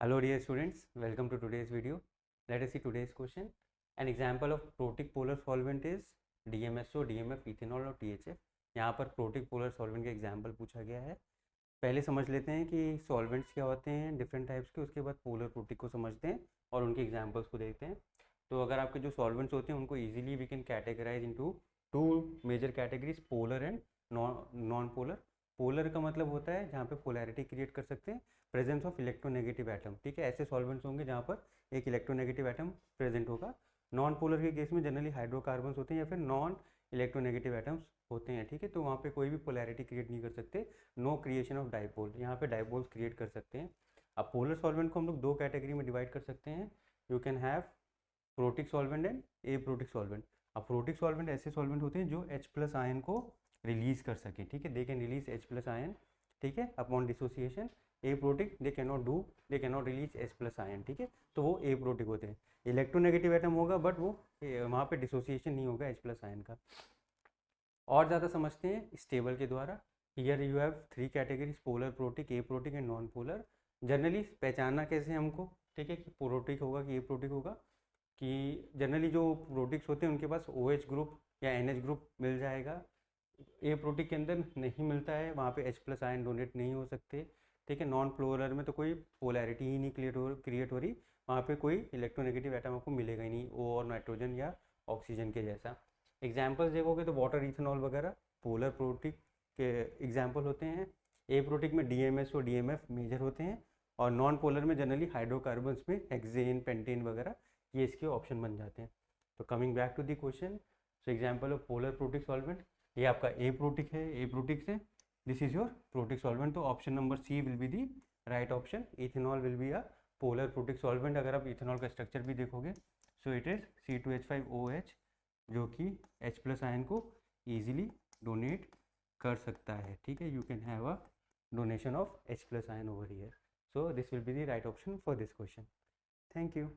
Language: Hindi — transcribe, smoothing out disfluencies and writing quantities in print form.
Hello dear students, welcome to today's video. Let us see today's question. An example of protic polar solvent is DMSO, DMF, ethanol और THF. यहाँ पर protic polar solvent के एग्जाम्पल पूछा गया है. पहले समझ लेते हैं कि सॉल्वेंट्स क्या होते हैं डिफरेंट टाइप्स के, उसके बाद पोलर प्रोटिक को समझते हैं और उनके एग्जांपल्स को देखते हैं. तो अगर आपके जो सॉल्वेंट्स होते हैं उनको easily we can categorize into two major categories, polar and non polar. Polar का मतलब होता है जहाँ पे पोलैरिटी क्रिएट कर सकते हैं, प्रेजेंस ऑफ इलेक्ट्रोनेगेटिव एटम. ठीक है, ऐसे सॉल्वेंट्स होंगे जहाँ पर एक इलेक्ट्रोनेगेटिव एटम प्रेजेंट होगा. नॉन पोलर के केस में जनरली हाइड्रोकार्बन्स होते हैं या फिर नॉन इलेक्ट्रोनेगेटिव एटम्स होते हैं. ठीक है, तो वहाँ पे कोई भी पोलैरिटी क्रिएट नहीं कर सकते. नो क्रिएशन ऑफ डाइपोल, यहाँ पे डाइपोल्स क्रिएट कर सकते हैं. अब पोलर सॉल्वेंट को हम लोग दो कैटेगरी में डिवाइड कर सकते हैं. You can have protic solvent and A protic solvent. अब प्रोटिक सॉल्वेंट ऐसे सॉल्वेंट होते हैं जो H प्लस आयन को रिलीज कर सके. ठीक है, they can release H plus ion. ठीक है, upon dissociation. A protic they can not release H plus ion. ठीक है, तो वो ए प्रोटिक होते हैं. इलेक्ट्रोनेगेटिव एटम होगा बट वो वहाँ पे डिसोसिएशन नहीं होगा H प्लस आयन का. और ज़्यादा समझते हैं इस टेबल के द्वारा. Here you have three categories, polar, protic, A protic and non polar. Generally पहचानना कैसे हमको, ठीक है, कि प्रोटिक होगा कि ए प्रोटिक होगा, कि जनरली जो प्रोटिक्स होते हैं उनके पास OH ग्रुप या NH ग्रुप मिल जाएगा. ए प्रोटिक के अंदर नहीं मिलता है, वहाँ पे H प्लस आयन डोनेट नहीं हो सकते. ठीक है, नॉन पोलर में तो कोई पोलैरिटी ही नहीं क्रिएट हो रही, वहाँ पे कोई इलेक्ट्रोनेगेटिव एटम आपको मिलेगा ही नहीं, O और नाइट्रोजन या ऑक्सीजन के जैसा. एग्जाम्पल्स देखोगे तो वाटर, इथेनॉल वगैरह पोलर प्रोटिक के एग्जाम्पल होते हैं. ए प्रोटिक में DMS और DMF मेजर होते हैं और नॉन पोलर में जनरली हाइड्रोकार्बन्स में हेक्सेन, पेंटेन वगैरह ये इसके ऑप्शन बन जाते हैं. तो coming back to the question, so example of polar protic solvent, ये आपका ए प्रोटिक है. ए प्रोटिक से this is your protic solvent, तो option number C will be the right option. Ethanol will be a polar protic solvent. अगर आप इथेनॉल का स्ट्रक्चर भी देखोगे सो इट इज C2H5OH, जो कि H प्लस आयन को ईजिली डोनेट कर सकता है. ठीक है, you can have a donation of H plus ion over here. So this will be the right option for this question. Thank you.